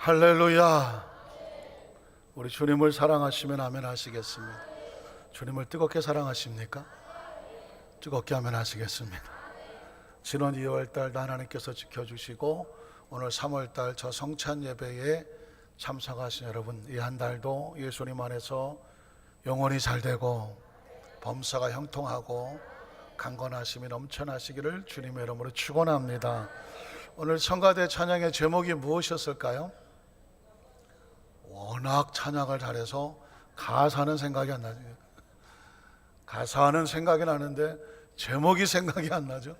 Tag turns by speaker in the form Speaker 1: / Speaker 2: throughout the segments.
Speaker 1: 할렐루야. 우리 주님을 사랑하시면 아멘 하시겠습니다. 주님을 뜨겁게 사랑하십니까? 뜨겁게 아멘 하시겠습니다. 지난 2월달도 하나님께서 지켜주시고 오늘 3월달 저 성찬 예배에 참석하신 여러분, 이 한 달도 예수님 안에서 영혼이 잘되고 범사가 형통하고 강건하심이 넘쳐나시기를 주님의 이름으로 축원합니다. 오늘 성가대 찬양의 제목이 무엇이었을까요? 워낙 찬양을 잘해서 가사는 생각이 안 나죠. 가사는 생각이 나는데 제목이 생각이 안 나죠.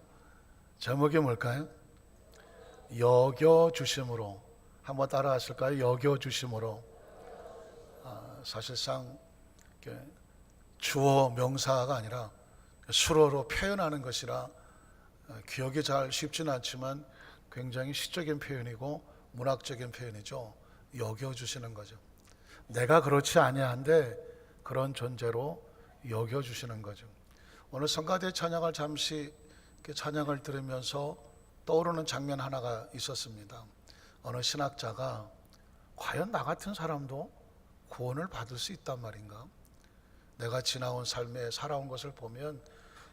Speaker 1: 제목이 뭘까요? 여겨주심으로. 한번 따라 하실까요? 여겨주심으로. 사실상 주어 명사가 아니라 수어로 표현하는 것이라 기억이 잘 쉽지는 않지만 굉장히 시적인 표현이고 문학적인 표현이죠. 여겨주시는 거죠. 내가 그렇지 아니한데 그런 존재로 여겨주시는 거죠. 오늘 성가대 찬양을 잠시 찬양을 들으면서 떠오르는 장면 하나가 있었습니다. 어느 신학자가 과연 나 같은 사람도 구원을 받을 수 있단 말인가? 내가 지나온 삶에 살아온 것을 보면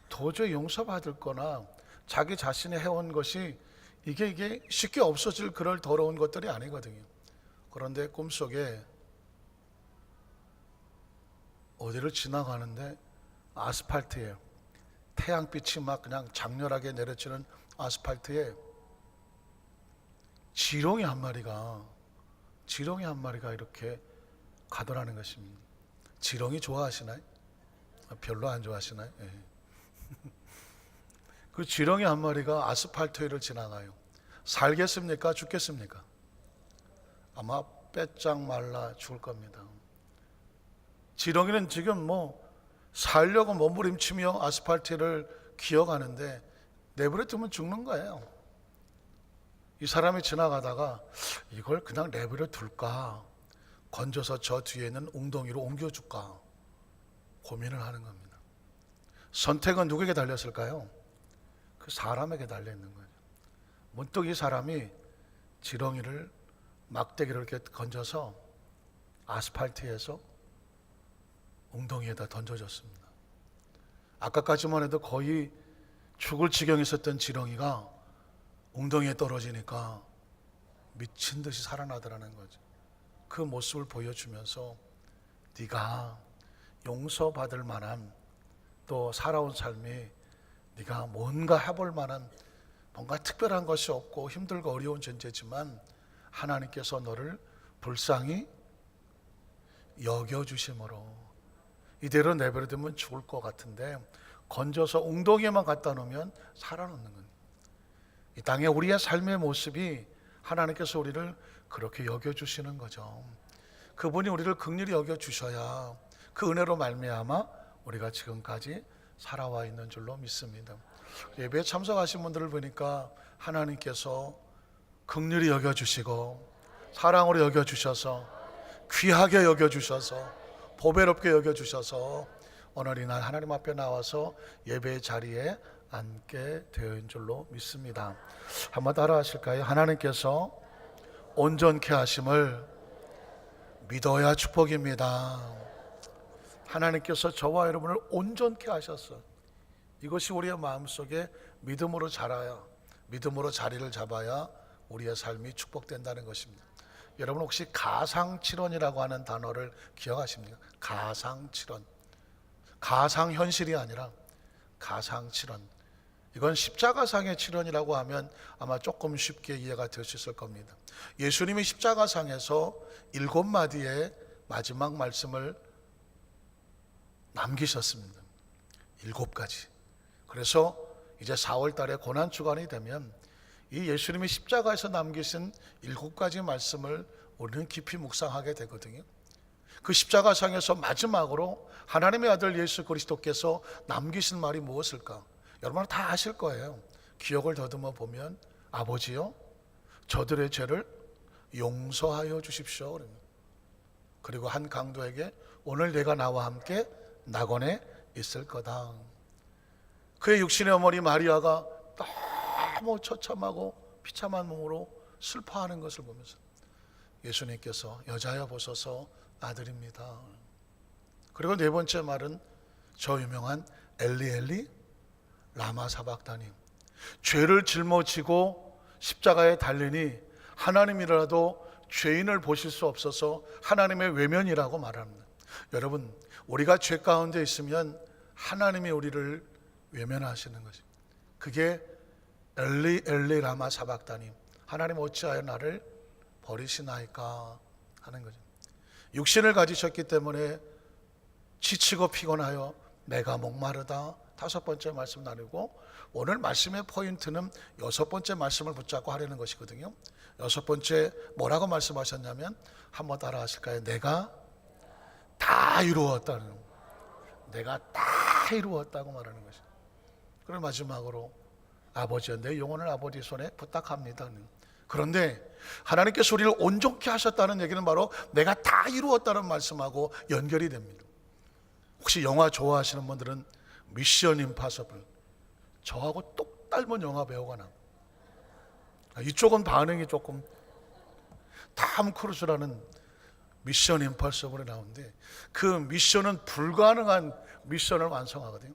Speaker 1: 도저히 용서받을 거나 자기 자신이 해온 것이 이게 쉽게 없어질 그럴 더러운 것들이 아니거든요. 그런데 꿈속에 어디를 지나가는데 아스팔트에 태양빛이 막 그냥 장렬하게 내려치는 아스팔트에 지렁이 한 마리가 이렇게 가더라는 것입니다. 지렁이 좋아하시나요? 별로 안 좋아하시나요? 네. 그 지렁이 한 마리가 아스팔트 위를 지나가요. 살겠습니까? 죽겠습니까? 아마 빼짝 말라 죽을 겁니다. 지렁이는 지금 살려고 몸부림치며 아스팔트를 기어가는데 내버려 두면 죽는 거예요. 이 사람이 지나가다가 이걸 그냥 내버려 둘까, 건져서 저 뒤에 있는 웅덩이로 옮겨줄까 고민을 하는 겁니다. 선택은 누구에게 달렸을까요? 그 사람에게 달려있는 거죠. 문득 이 사람이 지렁이를 막대기를 이렇게 건져서 아스팔트에서 웅덩이에다 던져줬습니다. 아까까지만 해도 거의 죽을 지경에 있었던 지렁이가 웅덩이에 떨어지니까 미친 듯이 살아나더라는 거죠. 그 모습을 보여주면서 네가 용서받을 만한, 또 살아온 삶이 네가 뭔가 해볼 만한 뭔가 특별한 것이 없고 힘들고 어려운 존재지만 하나님께서 너를 불쌍히 여겨주심으로 이대로 내버려두면 죽을 것 같은데 건져서 웅덩이에만 갖다 놓으면 살아남는 겁니다. 이 땅에 우리의 삶의 모습이 하나님께서 우리를 그렇게 여겨주시는 거죠. 그분이 우리를 긍휼히 여겨주셔야 그 은혜로 말미암아 우리가 지금까지 살아와 있는 줄로 믿습니다. 예배에 참석하신 분들을 보니까 하나님께서 긍휼히 여겨주시고 사랑으로 여겨주셔서 귀하게 여겨주셔서 보배롭게 여겨주셔서 오늘 이날 하나님 앞에 나와서 예배의 자리에 앉게 되어인 줄로 믿습니다. 한번 따라 하실까요? 하나님께서 온전케 하심을 믿어야 축복입니다. 하나님께서 저와 여러분을 온전케 하셨어. 이것이 우리의 마음속에 믿음으로 자라야, 믿음으로 자리를 잡아야 우리의 삶이 축복된다는 것입니다. 여러분 혹시 가상칠언이라고 하는 단어를 기억하십니까? 가상칠언. 가상현실이 아니라 가상칠언. 이건 십자가상의 칠언이라고 하면 아마 조금 쉽게 이해가 될 수 있을 겁니다. 예수님이 십자가상에서 7마디의 마지막 말씀을 남기셨습니다. 7가지. 그래서 이제 4월 달에 고난주간이 되면 이 예수님이 십자가에서 남기신 7가지 말씀을 우리는 깊이 묵상하게 되거든요. 그 십자가상에서 마지막으로 하나님의 아들 예수 그리스도께서 남기신 말이 무엇일까? 여러분 다 아실 거예요. 기억을 더듬어 보면 아버지요 저들의 죄를 용서하여 주십시오. 그리고 한 강도에게 오늘 내가 나와 함께 낙원에 있을 거다. 그의 육신의 어머니 마리아가 너무 처참하고 비참한 몸으로 슬퍼하는 것을 보면서 예수님께서 여자여 보소서 아들입니다. 그리고 네 번째 말은 저 유명한 엘리 엘리 라마 사박다니, 죄를 짊어지고 십자가에 달리니 하나님이라도 죄인을 보실 수 없어서 하나님의 외면이라고 말합니다. 여러분, 우리가 죄 가운데 있으면 하나님이 우리를 외면하시는 것입니다. 그게 엘리 엘리 라마 사박다니, 하나님 어찌하여 나를 버리시나이까 하는 거죠. 육신을 가지셨기 때문에 지치고 피곤하여 내가 목마르다, 다섯 번째 말씀 나누고, 오늘 말씀의 포인트는 여섯 번째 말씀을 붙잡고 하려는 것이거든요. 여섯 번째 뭐라고 말씀하셨냐면, 한번 따라 하실까요? 내가 다 이루었다는, 내가 다 이루었다고 말하는 것이죠. 그리고 마지막으로 아버지여 내 영혼을 아버지 손에 부탁합니다. 그런데 하나님께서 우리를 온전케 하셨다는 얘기는 바로 내가 다 이루었다는 말씀하고 연결이 됩니다. 혹시 영화 좋아하시는 분들은 미션 임파서블, 저하고 똑 닮은 영화 배우가 나. 이쪽은 반응이 조금, 탐 크루즈라는 미션 임파서블에 나오는데 그 미션은 불가능한 미션을 완성하거든요.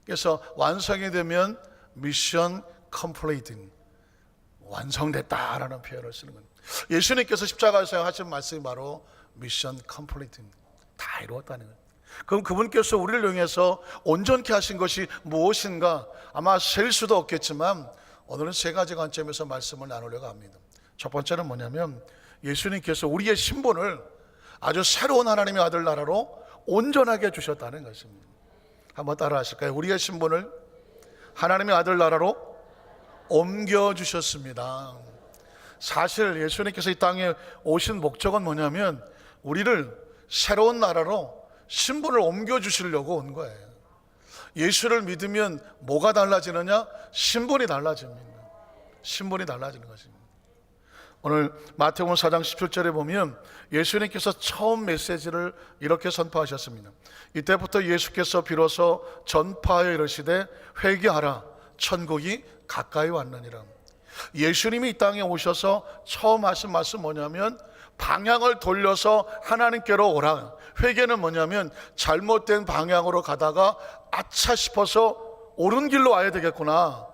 Speaker 1: 그래서 완성이 되면 미션 컴플리팅, 완성됐다라는 표현을 쓰는 겁니다. 예수님께서 십자가에서 하신 말씀이 바로 미션 컴플리팅, 다 이루었다는 거예요. 그럼 그분께서 우리를 통해서 온전케 하신 것이 무엇인가? 아마 셀 수도 없겠지만 오늘은 세 가지 관점에서 말씀을 나누려고 합니다. 첫 번째는 뭐냐면, 예수님께서 우리의 신분을 아주 새로운 하나님의 아들 나라로 온전하게 주셨다는 것입니다. 한번 따라 하실까요? 우리의 신분을 하나님의 아들 나라로 옮겨주셨습니다. 사실 예수님께서 이 땅에 오신 목적은 뭐냐면, 우리를 새로운 나라로 신분을 옮겨주시려고 온 거예요. 예수를 믿으면 뭐가 달라지느냐? 신분이 달라집니다. 신분이 달라지는 것입니다. 오늘 마태복음 4장 17절에 보면 예수님께서 처음 메시지를 이렇게 선포하셨습니다. 이때부터 예수께서 비로소 전파하여 이르시되 회개하라, 천국이 가까이 왔느니라. 예수님이 이 땅에 오셔서 처음 하신 말씀 뭐냐면, 방향을 돌려서 하나님께로 오라. 회개는 뭐냐면 잘못된 방향으로 가다가 아차 싶어서 옳은 길로 와야 되겠구나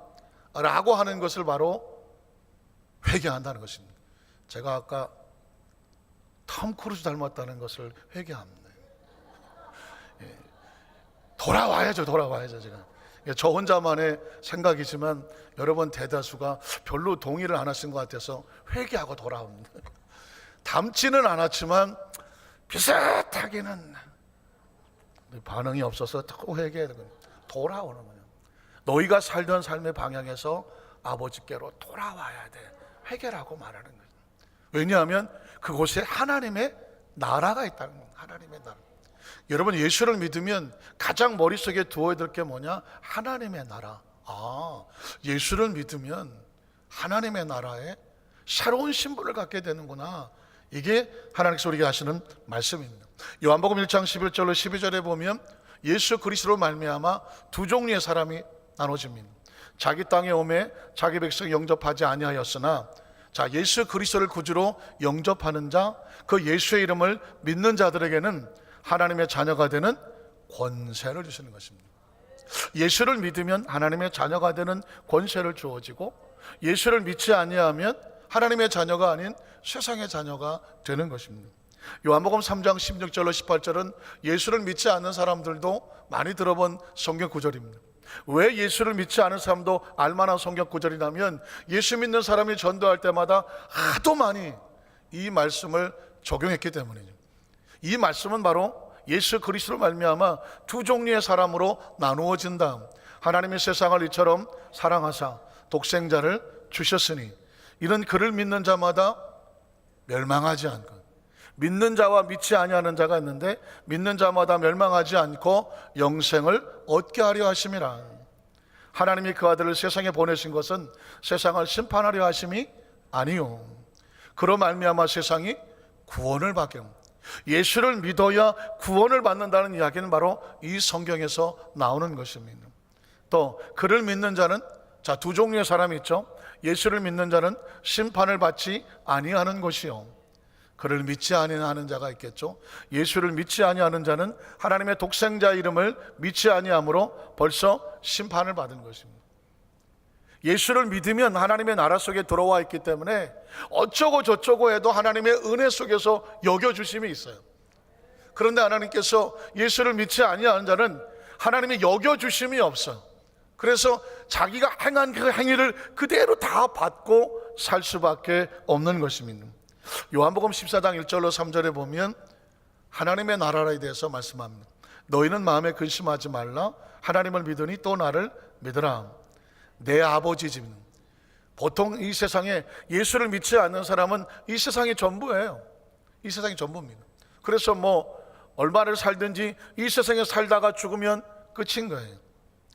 Speaker 1: 라고 하는 것을 바로 회개한다는 것입니다. 제가 아까 톰 크루즈 닮았다는 것을 회개합니다. 돌아와야죠. 제가 저 혼자만의 생각이지만 여러분 대다수가 별로 동의를 안 하신 것 같아서 회개하고 돌아옵니다. 닮지는 않았지만 비슷하게는 반응이 없어서 또 회개해야 되거든요. 돌아오는 거예요. 너희가 살던 삶의 방향에서 아버지께로 돌아와야 돼. 회개라고 말하는 거예요. 왜냐하면 그곳에 하나님의 나라가 있다는 거예요. 하나님의 나라. 여러분, 예수를 믿으면 가장 머릿속에 두어야 될 게 뭐냐? 하나님의 나라. 예수를 믿으면 하나님의 나라에 새로운 신분을 갖게 되는구나. 이게 하나님께서 우리에게 하시는 말씀입니다. 요한복음 1장 11절로 12절에 보면 예수 그리스도로 말미암아 두 종류의 사람이 나눠집니다. 자기 땅에 오매 자기 백성 영접하지 아니하였으나, 자, 예수 그리스도를 구주로 영접하는 자, 그 예수의 이름을 믿는 자들에게는 하나님의 자녀가 되는 권세를 주시는 것입니다. 예수를 믿으면 하나님의 자녀가 되는 권세를 주어지고, 예수를 믿지 아니하면 하나님의 자녀가 아닌 세상의 자녀가 되는 것입니다. 요한복음 3장 16절로 18절은 예수를 믿지 않는 사람들도 많이 들어본 성경 구절입니다. 왜 예수를 믿지 않은 사람도 알만한 성경 구절이냐면, 예수 믿는 사람이 전도할 때마다 하도 많이 이 말씀을 적용했기 때문이죠. 이 말씀은 바로 예수 그리스도로 말미암아 두 종류의 사람으로 나누어진다. 하나님의 세상을 이처럼 사랑하사 독생자를 주셨으니 이런 그를 믿는 자마다 멸망하지 않고, 믿는 자와 믿지 아니하는 자가 있는데 믿는 자마다 멸망하지 않고 영생을 얻게 하려 하심이라. 하나님이 그 아들을 세상에 보내신 것은 세상을 심판하려 하심이 아니요, 그로 말미암아 세상이 구원을 받게 합니다. 예수를 믿어야 구원을 받는다는 이야기는 바로 이 성경에서 나오는 것입니다. 또 그를 믿는 자는, 자, 두 종류의 사람이 있죠. 예수를 믿는 자는 심판을 받지 아니하는 것이요, 그를 믿지 아니하는 자가 있겠죠. 예수를 믿지 아니하는 자는 하나님의 독생자 이름을 믿지 아니함으로 벌써 심판을 받은 것입니다. 예수를 믿으면 하나님의 나라 속에 들어와 있기 때문에 어쩌고 저쩌고 해도 하나님의 은혜 속에서 여겨주심이 있어요. 그런데 하나님께서 예수를 믿지 아니하는 자는 하나님의 여겨주심이 없어요. 그래서 자기가 행한 그 행위를 그대로 다 받고 살 수밖에 없는 것입니다. 요한복음 14장 1절로 3절에 보면 하나님의 나라에 대해서 말씀합니다. 너희는 마음에 근심하지 말라. 하나님을 믿으니 또 나를 믿으라. 내 아버지 집. 보통 이 세상에 예수를 믿지 않는 사람은 이 세상이 전부예요. 이 세상이 전부입니다. 그래서 얼마를 살든지 이 세상에 살다가 죽으면 끝인 거예요.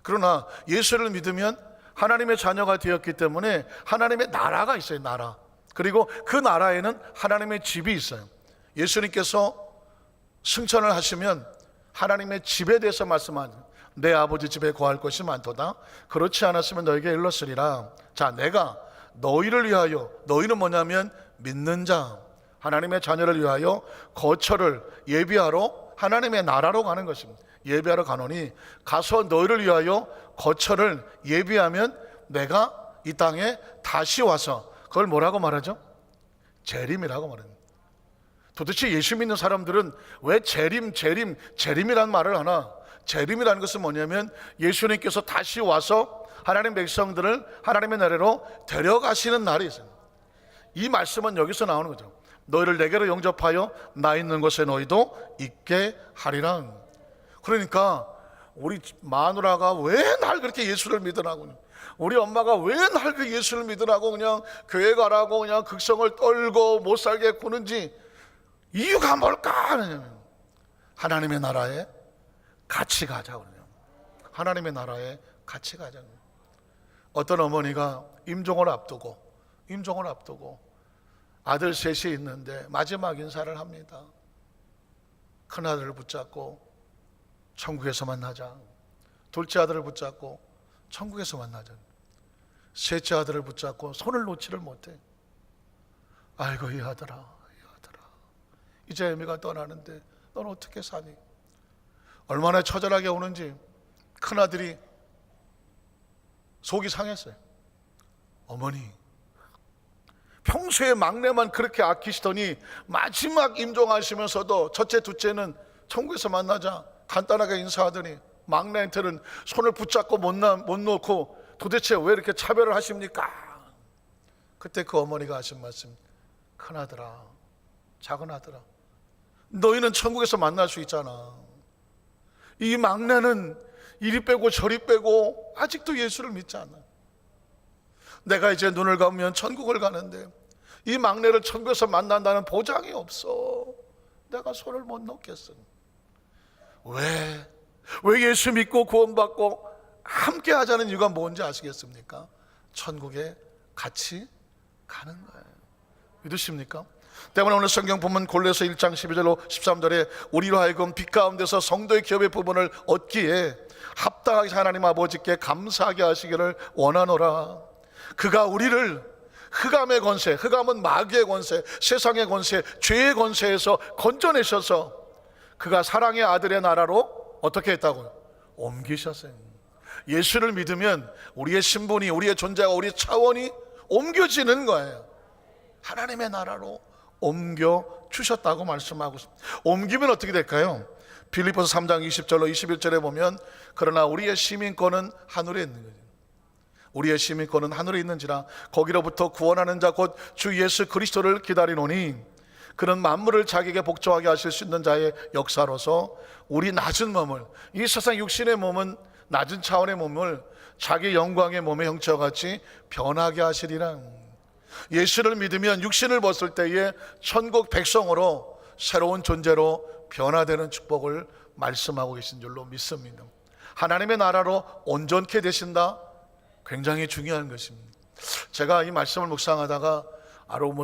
Speaker 1: 그러나 예수를 믿으면 하나님의 자녀가 되었기 때문에 하나님의 나라가 있어요. 나라. 그리고 그 나라에는 하나님의 집이 있어요. 예수님께서 승천을 하시면 하나님의 집에 대해서 말씀하는, 내 아버지 집에 거할 것이 많도다. 그렇지 않았으면 너에게 일렀으리라. 자, 내가 너희를 위하여, 너희는 뭐냐면 믿는 자, 하나님의 자녀를 위하여 거처를 예비하러 하나님의 나라로 가는 것입니다. 예비하러 가노니 가서 너희를 위하여 거처를 예비하면 내가 이 땅에 다시 와서, 그걸 뭐라고 말하죠? 재림이라고 말합니다. 도대체 예수 믿는 사람들은 왜 재림이라는 말을 하나? 재림이라는 것은 뭐냐면 예수님께서 다시 와서 하나님 백성들을 하나님의 나라로 데려가시는 날이 있어요. 이 말씀은 여기서 나오는 거죠. 너희를 내게로 영접하여 나 있는 곳에 너희도 있게 하리라. 그러니까 우리 마누라가 왜 날 그렇게 예수를 믿으라고, 우리 엄마가 왜 날 그 예수를 믿으라고 그냥 교회 가라고 그냥 극성을 떨고 못 살게 구는지 이유가 뭘까 하냐면 하나님의 나라에 같이 가자고. 하나님의 나라에 같이 가자고. 어떤 어머니가 임종을 앞두고 아들 셋이 있는데 마지막 인사를 합니다. 큰아들을 붙잡고 천국에서 만나자. 둘째 아들을 붙잡고 천국에서 만나자. 셋째 아들을 붙잡고 손을 놓지를 못해. 아이고 이 아들아, 이제 애미가 떠나는데 넌 어떻게 사니? 얼마나 처절하게 오는지 큰아들이 속이 상했어요. 어머니, 평소에 막내만 그렇게 아끼시더니 마지막 임종하시면서도 첫째 둘째는 천국에서 만나자 간단하게 인사하더니 막내한테는 손을 붙잡고 못 놓고 도대체 왜 이렇게 차별을 하십니까? 그때 그 어머니가 하신 말씀, 큰아들아, 작은아들아, 너희는 천국에서 만날 수 있잖아. 이 막내는 이리 빼고 저리 빼고 아직도 예수를 믿지 않아. 내가 이제 눈을 감으면 천국을 가는데 이 막내를 천국에서 만난다는 보장이 없어. 내가 손을 못 놓겠어. 왜 예수 믿고 구원받고 함께 하자는 이유가 뭔지 아시겠습니까? 천국에 같이 가는 거예요. 믿으십니까? 때문에 오늘 성경 본문 골로새 1장 12절로 13절에 우리로 하여금 빛 가운데서 성도의 기업의 부분을 얻기에 합당하게 하나님 아버지께 감사하게 하시기를 원하노라. 그가 우리를 흑암의 권세, 흑암은 마귀의 권세, 세상의 권세, 죄의 권세에서 건져내셔서 그가 사랑의 아들의 나라로 어떻게 했다고요? 옮기셨어요. 예수를 믿으면 우리의 신분이, 우리의 존재가, 우리의 차원이 옮겨지는 거예요. 하나님의 나라로 옮겨주셨다고 말씀하고 있습니다. 옮기면 어떻게 될까요? 빌립보서 3장 20절로 21절에 보면 그러나 우리의 시민권은 하늘에 있는 거죠. 우리의 시민권은 하늘에 있는지라 거기로부터 구원하는 자 곧 주 예수 그리스도를 기다리노니 그는 만물을 자기에게 복종하게 하실 수 있는 자의 역사로서 우리 낮은 몸을, 이 세상 육신의 몸은 낮은 차원의 몸을 자기 영광의 몸의 형체와 같이 변하게 하시리라. 예수를 믿으면 육신을 벗을 때에 천국 백성으로 새로운 존재로 변화되는 축복을 말씀하고 계신 줄로 믿습니다. 하나님의 나라로 온전케 되신다. 굉장히 중요한 것입니다. 제가 이 말씀을 묵상하다가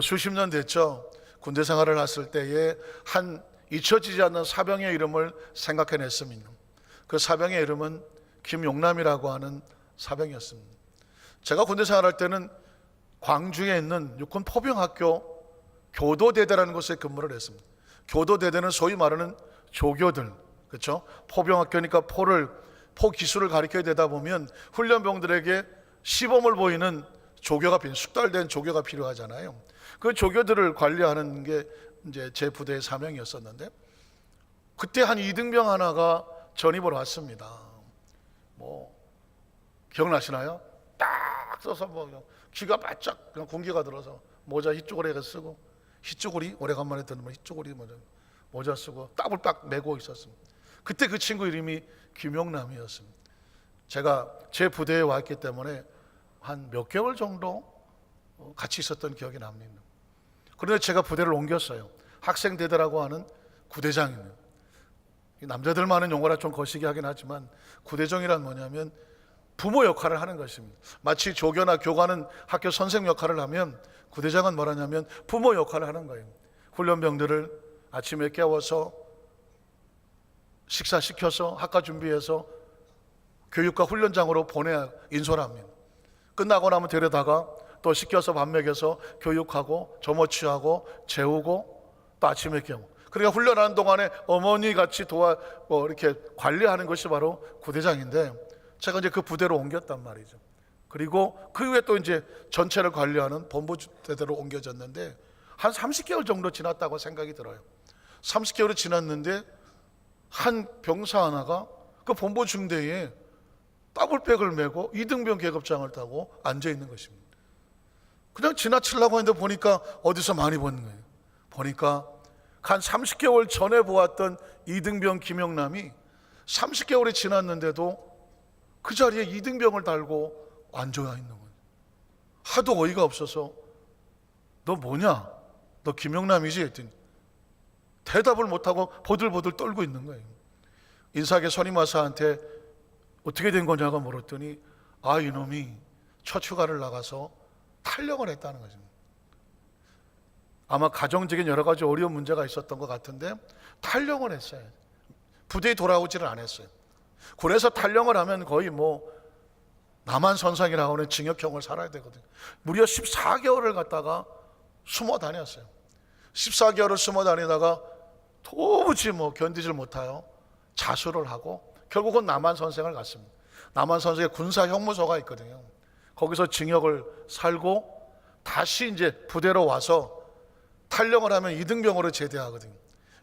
Speaker 1: 수십 년 됐죠. 군대 생활을 했을 때에 한 잊혀지지 않는 사병의 이름을 생각해냈습니다. 그 사병의 이름은 김용남이라고 하는 사병이었습니다. 제가 군대 생활할 때는 광주에 있는 육군 포병학교 교도대대라는 곳에 근무를 했습니다. 교도대대는 소위 말하는 조교들, 그렇죠? 포병학교니까 포 기술을 가르쳐야 되다 보면 훈련병들에게 시범을 보이는 조교가 숙달된 조교가 필요하잖아요. 그 조교들을 관리하는 게 이제 제 부대의 사명이었었는데, 그때 한 이등병 하나가 전입을 왔습니다. 뭐 기억나시나요? 딱 써서 뭐 귀가 바짝 그냥 군기가 들어서 모자 흰쪽으로 쓰고, 흰쪽으리 오래간만에 듣는 흰쪽으리 모자 쓰고 딱을 딱 메고 있었습니다. 그때 그 친구 이름이 김용남이었습니다. 제가 제 부대에 왔기 때문에 한 몇 개월 정도 같이 있었던 기억이 납니다. 그런데 제가 부대를 옮겼어요. 학생대대라고 하는 구대장입니다. 남자들 많은 용어라 좀 거시기 하긴 하지만, 구대장이란 뭐냐면 부모 역할을 하는 것입니다. 마치 조교나 교관은 학교 선생 역할을 하면, 구대장은 뭐라냐면 부모 역할을 하는 거예요. 훈련병들을 아침에 깨워서 식사시켜서 학과 준비해서 교육과 훈련장으로 보내야 인솔 합니다. 끝나고 나면 데려다가 또 시켜서 밥 먹여서 교육하고 점호취하고 재우고 또 아침에 깨워. 그러니까 훈련하는 동안에 어머니 같이 이렇게 관리하는 것이 바로 구대장인데, 제가 이제 그 부대로 옮겼단 말이죠. 그리고 그 후에 또 이제 전체를 관리하는 본부대대로 옮겨졌는데, 한 30개월 정도 지났다고 생각이 들어요. 30개월이 지났는데 한 병사 하나가 그 본부 중대에 더블백을 메고 이등병 계급장을 타고 앉아 있는 것입니다. 그냥 지나치려고 했는데 보니까 어디서 많이 본 거예요. 보니까 한 30개월 전에 보았던 이등병 김영남이 30개월이 지났는데도 그 자리에 이등병을 달고 앉아 있는 거예요. 하도 어이가 없어서 너 뭐냐? 너 김영남이지? 했더니 대답을 못하고 보들보들 떨고 있는 거예요. 인사계 선임하사한테 어떻게 된 거냐고 물었더니, 이놈이 첫 휴가를 나가서 탈영을 했다는 거죠. 아마 가정적인 여러 가지 어려운 문제가 있었던 것 같은데 탈영을 했어요. 부대에 돌아오지를 않았어요. 군에서 탈영을 하면 거의 남한선상이라고 하는 징역형을 살아야 되거든요. 무려 14개월을 갖다가 숨어 다녔어요. 14개월을 숨어 다니다가 도무지 견디질 못하여 자수를 하고 결국은 남한선생을 갔습니다. 남한선생에 군사형무소가 있거든요. 거기서 징역을 살고 다시 이제 부대로 와서 탈영을 하면 이등병으로 제대하거든요.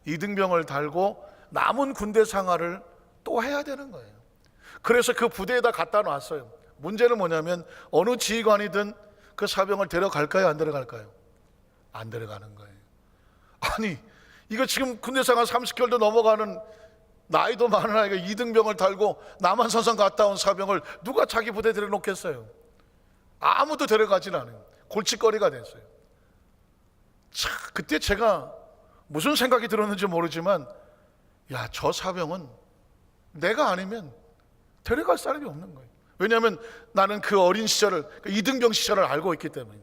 Speaker 1: 이등병을 달고 남은 군대 생활을 또 해야 되는 거예요. 그래서 그 부대에다 갖다 놨어요. 문제는 뭐냐면 어느 지휘관이든 그 사병을 데려갈까요? 안 데려갈까요? 안 데려가는 거예요. 아니, 이거 지금 군대 생활 30개월도 넘어가는 나이도 많은 아이가 이등병을 달고 남한선상 갔다 온 사병을 누가 자기 부대에 데려놓겠어요? 아무도 데려가진 않아요. 골칫거리가 됐어요. 그때 제가 무슨 생각이 들었는지 모르지만, 저 사병은 내가 아니면 데려갈 사람이 없는 거예요. 왜냐하면 나는 그 어린 시절을, 그 이등병 시절을 알고 있기 때문에.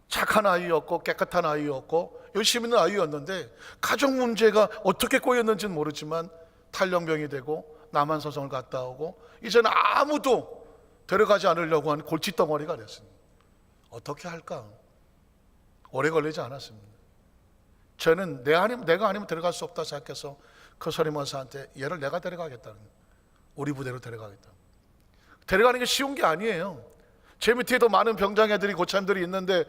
Speaker 1: 착한 아이였고 깨끗한 아이였고 열심히 있는 아이였는데, 가정 문제가 어떻게 꼬였는지는 모르지만 탈영병이 되고 남한선성을 갔다 오고 이제는 아무도 데려가지 않으려고 하는 골칫덩어리가 됐습니다. 어떻게 할까? 오래 걸리지 않았습니다. 저는 내가 아니면 데려갈 수 없다 생각해서 그 선임원사한테 얘를 내가 데려가겠다는 거예요. 우리 부대로 데려가겠다. 데려가는 게 쉬운 게 아니에요. 제 밑에도 많은 병장 애들이 고참들이 있는데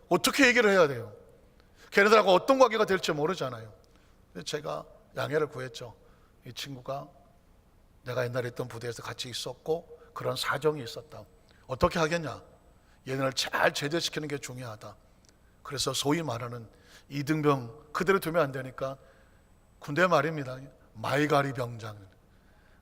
Speaker 1: 어떻게 얘기를 해야 돼요? 걔네들하고 어떤 관계가 될지 모르잖아요. 그래서 제가 양해를 구했죠. 이 친구가 내가 옛날에 있던 부대에서 같이 있었고 그런 사정이 있었다. 어떻게 하겠냐? 얘네를 잘 제대시키는 게 중요하다. 그래서 소위 말하는 이등병 그대로 두면 안 되니까 군대 말입니다. 마이가리 병장,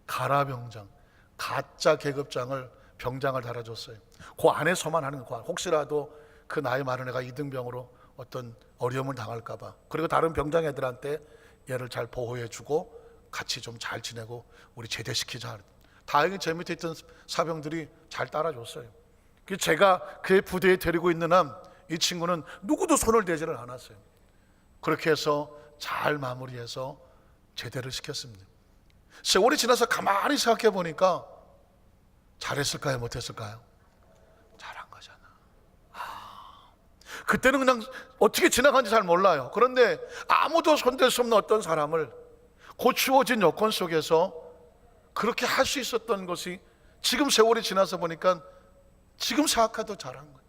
Speaker 1: 가라 병장, 가짜 계급장을 병장을 달아줬어요. 그 안에서만 하는 거. 혹시라도 그 나이 많은 애가 이등병으로 어떤 어려움을 당할까봐. 그리고 다른 병장 애들한테 얘를 잘 보호해주고 같이 좀 잘 지내고 우리 제대시키자. 다행히 제 밑에 있던 사병들이 잘 따라줬어요. 제가 그 부대에 데리고 있는 한 이 친구는 누구도 손을 대지를 않았어요. 그렇게 해서 잘 마무리해서 제대를 시켰습니다. 세월이 지나서 가만히 생각해 보니까 잘했을까요? 못했을까요? 잘한 거잖아. 그때는 그냥 어떻게 지나간지 잘 몰라요. 그런데 아무도 손댈 수 없는 어떤 사람을 고추어진 여건 속에서 그렇게 할 수 있었던 것이 지금 세월이 지나서 보니까 지금 생각해도 잘한 거예요.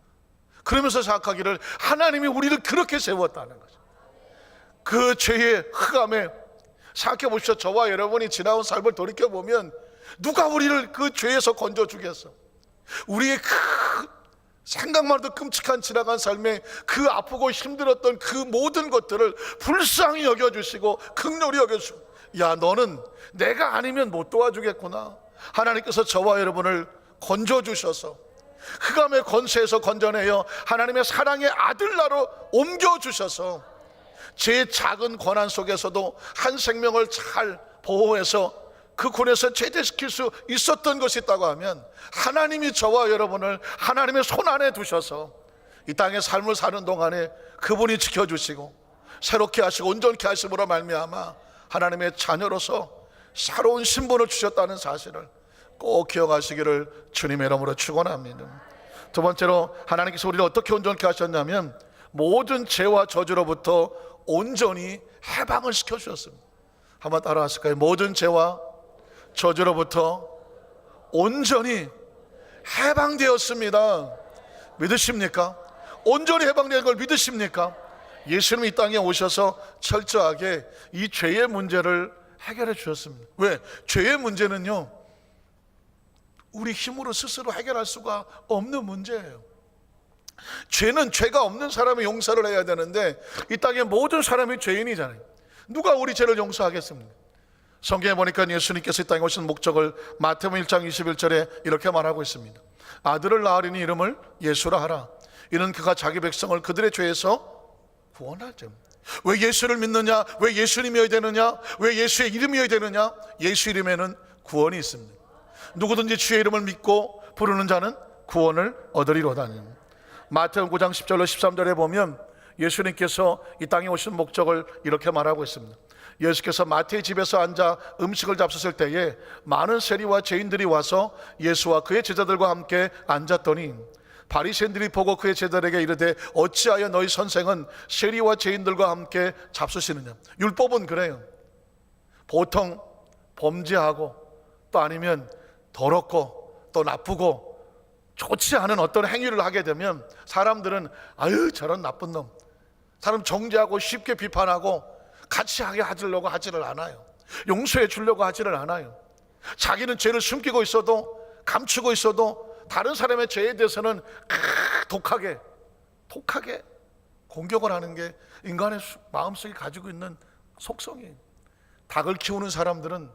Speaker 1: 그러면서 생각하기를 하나님이 우리를 그렇게 세웠다는 거죠. 그 죄의 흑암에 생각해 보십시오. 저와 여러분이 지나온 삶을 돌이켜보면 누가 우리를 그 죄에서 건져주겠어? 우리의 그 생각만 해도 끔찍한 지나간 삶에 그 아프고 힘들었던 그 모든 것들을 불쌍히 여겨주시고 긍휼히 여겨주시고, 야, 너는 내가 아니면 못 도와주겠구나. 하나님께서 저와 여러분을 건져주셔서 흑암의 권세에서 건져내어 하나님의 사랑의 아들나로 옮겨주셔서 제 작은 고난 속에서도 한 생명을 잘 보호해서 그 군에서 제대시킬 수 있었던 것이 있다고 하면, 하나님이 저와 여러분을 하나님의 손 안에 두셔서 이 땅의 삶을 사는 동안에 그분이 지켜주시고 새롭게 하시고 온전케 하심으로 말미암아 하나님의 자녀로서 새로운 신분을 주셨다는 사실을 꼭 기억하시기를 주님의 이름으로 축원합니다. 두 번째로, 하나님께서 우리를 어떻게 온전케 하셨냐면 모든 죄와 저주로부터 온전히 해방을 시켜주셨습니다. 한번 따라 하실까요? 모든 죄와 저주로부터 온전히 해방되었습니다. 믿으십니까? 온전히 해방된 걸 믿으십니까? 예수님이 이 땅에 오셔서 철저하게 이 죄의 문제를 해결해 주셨습니다. 왜? 죄의 문제는요, 우리 힘으로 스스로 해결할 수가 없는 문제예요. 죄는 죄가 없는 사람이 용서를 해야 되는데 이 땅의 모든 사람이 죄인이잖아요. 누가 우리 죄를 용서하겠습니까? 성경에 보니까 예수님께서 이 땅에 오신 목적을 마태복음 1장 21절에 이렇게 말하고 있습니다. 아들을 낳으리니 이름을 예수라 하라. 이는 그가 자기 백성을 그들의 죄에서 구원하죠. 왜 예수를 믿느냐? 왜 예수님이어야 되느냐? 왜 예수의 이름이어야 되느냐? 예수 이름에는 구원이 있습니다. 누구든지 주의 이름을 믿고 부르는 자는 구원을 얻으리로다. 마태복음 9장 10절로 13절에 보면 예수님께서 이 땅에 오신 목적을 이렇게 말하고 있습니다. 예수께서 마태의 집에서 앉아 음식을 잡수실 때에 많은 세리와 죄인들이 와서 예수와 그의 제자들과 함께 앉았더니 바리새인들이 보고 그의 제자들에게 이르되 어찌하여 너희 선생은 세리와 죄인들과 함께 잡수시느냐? 율법은 그래요. 보통 범죄하고 또 아니면 더럽고 또 나쁘고 좋지 않은 어떤 행위를 하게 되면 사람들은 아유 저런 나쁜 놈, 사람 정죄하고 쉽게 비판하고 같이 하게 하려고 하지를 않아요. 용서해 주려고 하지를 않아요. 자기는 죄를 숨기고 있어도, 감추고 있어도 다른 사람의 죄에 대해서는 독하게 공격을 하는 게 인간의 마음속에 가지고 있는 속성이에요. 닭을 키우는 사람들은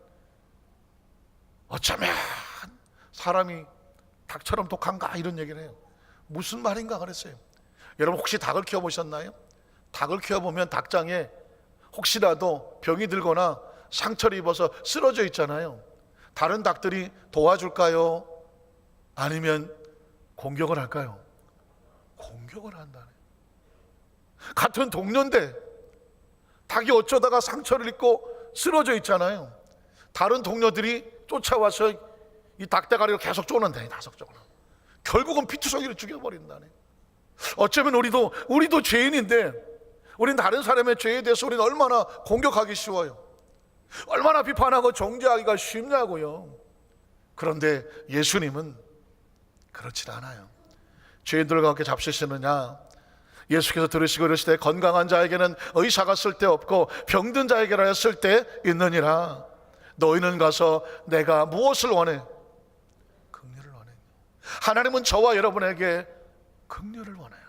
Speaker 1: 어쩌면 사람이 닭처럼 독한가 이런 얘기를 해요. 무슨 말인가 그랬어요. 여러분 혹시 닭을 키워보셨나요? 닭을 키워보면 닭장에 혹시라도 병이 들거나 상처를 입어서 쓰러져 있잖아요. 다른 닭들이 도와줄까요? 아니면 공격을 할까요? 공격을 한다네. 같은 동료인데 닭이 어쩌다가 상처를 입고 쓰러져 있잖아요. 다른 동료들이 쫓아와서 이 닭대가리를 계속 쪼는다니, 다섯 쪽으로. 결국은 피투성이를 죽여버린다네. 어쩌면 우리도 죄인인데 우린 다른 사람의 죄에 대해서 우리는 얼마나 공격하기 쉬워요. 얼마나 비판하고 정죄하기가 쉽냐고요. 그런데 예수님은 그렇지 않아요. 죄인들과 함께 잡수시느냐? 예수께서 들으시고 이르시되 건강한 자에게는 의사가 쓸데없고 병든 자에게라 쓸데 있느니라. 너희는 가서 내가 무엇을 원해? 긍휼을 원해. 하나님은 저와 여러분에게 긍휼을 원해요.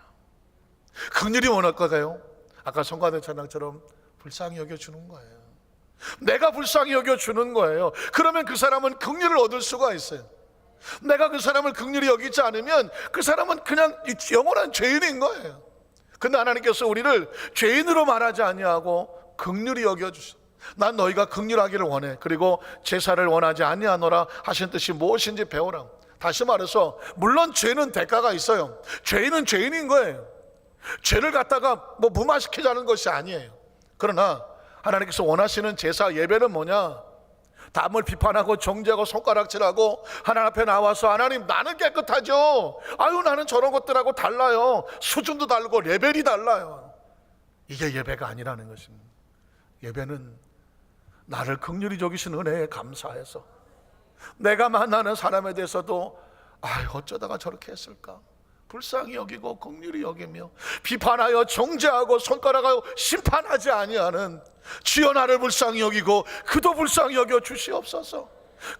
Speaker 1: 긍휼이 원할까요? 아까 성가대 찬양처럼 불쌍히 여겨주는 거예요. 내가 불쌍히 여겨주는 거예요. 그러면 그 사람은 긍휼을 얻을 수가 있어요. 내가 그 사람을 긍휼히 여기지 않으면 그 사람은 그냥 영원한 죄인인 거예요. 근데 하나님께서 우리를 죄인으로 말하지 아니하고 긍휼히 여겨주셔. 난 너희가 긍휼하기를 원해. 그리고 제사를 원하지 아니하노라 하신 뜻이 무엇인지 배우라. 다시 말해서 물론 죄는 대가가 있어요. 죄인은 죄인인 거예요. 죄를 갖다가 무마시키자는 것이 아니에요. 그러나 하나님께서 원하시는 제사 예배는 뭐냐? 남을 비판하고 정죄하고 손가락질하고 하나님 앞에 나와서 하나님 나는 깨끗하죠, 아유 나는 저런 것들하고 달라요, 수준도 다르고 레벨이 달라요. 이게 예배가 아니라는 것입니다. 예배는 나를 긍휼히 여기신 은혜에 감사해서 내가 만나는 사람에 대해서도 아유 어쩌다가 저렇게 했을까 불쌍히 여기고 긍휼히 여기며 비판하여 정죄하고 손가락하여 심판하지 아니하는 주여 나를 불쌍히 여기고 그도 불쌍히 여겨 주시옵소서.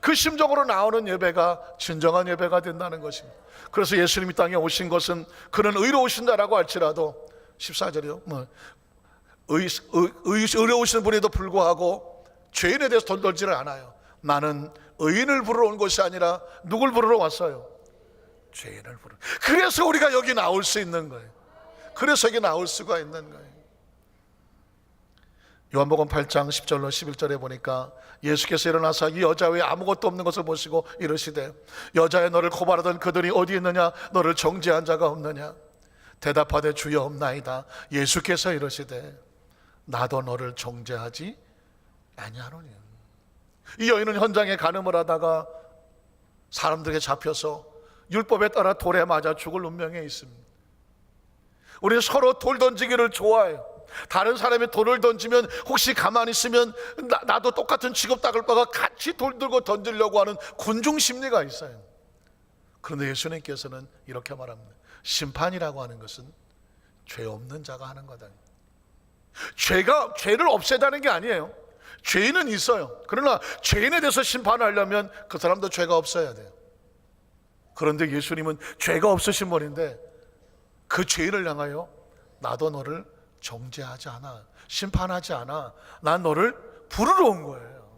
Speaker 1: 그 심정으로 나오는 예배가 진정한 예배가 된다는 것입니다. 그래서 예수님이 땅에 오신 것은 그는 의로우신 자라고 할지라도 14절이요 의로우신 분에도 불구하고 죄인에 대해서 돈 떨지를 않아요. 나는 의인을 부르러 온 것이 아니라 누굴 부르러 왔어요? 죄인을 부르러. 그래서 우리가 여기 나올 수 있는 거예요. 그래서 여기 나올 수가 있는 거예요. 요한복음 8장 10절로 11절에 보니까 예수께서 일어나사 이 여자 외에 아무것도 없는 것을 보시고 이르시되 여자여 너를 고발하던 그들이 어디 있느냐 너를 정죄한 자가 없느냐 대답하되 주여 없나이다. 예수께서 이르시되 나도 너를 정죄하지 아니하노니. 이 여인은 현장에 간음을 하다가 사람들에게 잡혀서 율법에 따라 돌에 맞아 죽을 운명에 있습니다. 우리는 서로 돌 던지기를 좋아해요. 다른 사람이 돌을 던지면 혹시 가만히 있으면 나도 똑같은 취급당할까 같이 돌 들고 던지려고 하는 군중 심리가 있어요. 그런데 예수님께서는 이렇게 말합니다. 심판이라고 하는 것은 죄 없는 자가 하는 거다. 죄를 없애자는 게 아니에요. 죄인은 있어요. 그러나 죄인에 대해서 심판하려면 그 사람도 죄가 없어야 돼요. 그런데 예수님은 죄가 없으신 분인데 그 죄인을 향하여 나도 너를 정죄하지 않아, 심판하지 않아, 난 너를 부르러 온 거예요.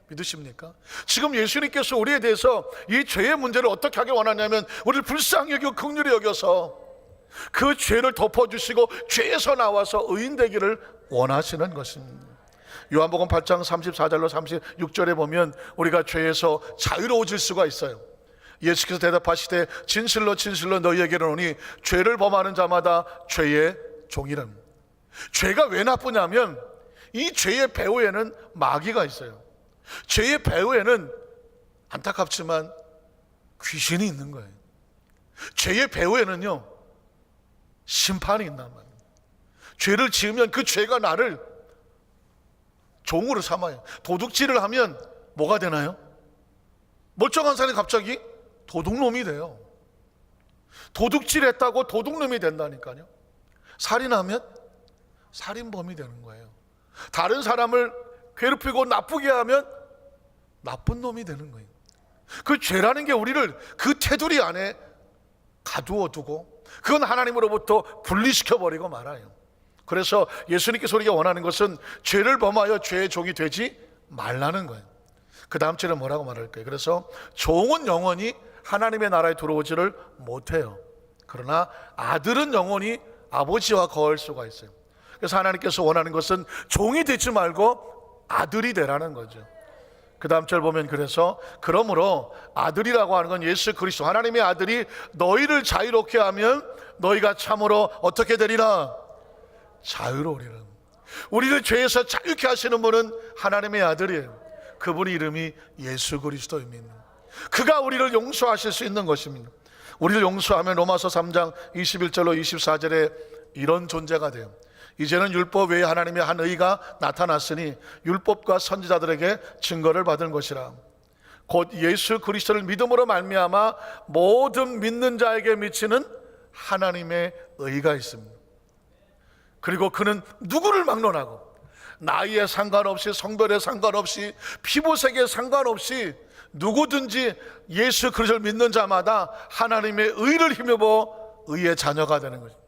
Speaker 1: 믿으십니까? 지금 예수님께서 우리에 대해서 이 죄의 문제를 어떻게 하기 원하냐면 우리를 불쌍히 여기고 긍휼히 여겨서 그 죄를 덮어주시고 죄에서 나와서 의인 되기를 원하시는 것입니다. 요한복음 8장 34절로 36절에 보면 우리가 죄에서 자유로워질 수가 있어요. 예수께서 대답하시되 진실로 진실로 너희에게 이르노니 죄를 범하는 자마다 죄의 종이라. 죄가 왜 나쁘냐면 이 죄의 배후에는 마귀가 있어요. 죄의 배후에는 안타깝지만 귀신이 있는 거예요. 죄의 배후에는요 심판이 있단 말이에요. 죄를 지으면 그 죄가 나를 종으로 삼아요. 도둑질을 하면 뭐가 되나요? 멀쩡한 사람이 갑자기 도둑놈이 돼요. 도둑질했다고 도둑놈이 된다니까요. 살인하면 살인범이 되는 거예요. 다른 사람을 괴롭히고 나쁘게 하면 나쁜 놈이 되는 거예요. 그 죄라는 게 우리를 그 테두리 안에 가두어 두고 그건 하나님으로부터 분리시켜버리고 말아요. 그래서 예수님께서 우리가 원하는 것은 죄를 범하여 죄의 종이 되지 말라는 거예요. 그 다음 절에 뭐라고 말할까요? 그래서 종은 영원히 하나님의 나라에 들어오지를 못해요. 그러나 아들은 영원히 아버지와 거할 수가 있어요. 그래서 하나님께서 원하는 것은 종이 되지 말고 아들이 되라는 거죠. 그 다음 절 보면 그래서 그러므로 아들이라고 하는 건 예수 그리스도 하나님의 아들이 너희를 자유롭게 하면 너희가 참으로 어떻게 되리라? 자유로우리라. 우리를 죄에서 자유케 하시는 분은 하나님의 아들이에요. 그분의 이름이 예수 그리스도입니다. 그가 우리를 용서하실 수 있는 것입니다. 우리를 용서하면 로마서 3장 21절로 24절에 이런 존재가 돼요. 이제는 율법 외에 하나님의 한 의가 나타났으니 율법과 선지자들에게 증거를 받은 것이라. 곧 예수 그리스도를 믿음으로 말미암아 모든 믿는 자에게 미치는 하나님의 의가 있습니다. 그리고 그는 누구를 막론하고 나이에 상관없이 성별에 상관없이 피부색에 상관없이 누구든지 예수 그리스도를 믿는 자마다 하나님의 의를 힘입어 의의 자녀가 되는 거죠.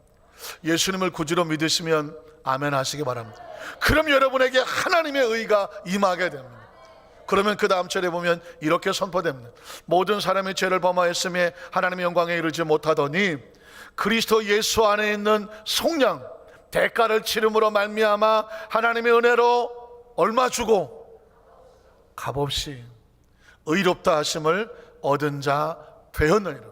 Speaker 1: 예수님을 구주로 믿으시면 아멘 하시기 바랍니다. 그럼 여러분에게 하나님의 의가 임하게 됩니다. 그러면 그 다음 절에 보면 이렇게 선포됩니다. 모든 사람이 죄를 범하였음에 하나님의 영광에 이르지 못하더니 그리스도 예수 안에 있는 속량 대가를 치름으로 말미암아 하나님의 은혜로 얼마 주고 값없이 의롭다 하심을 얻은 자 되었느니라.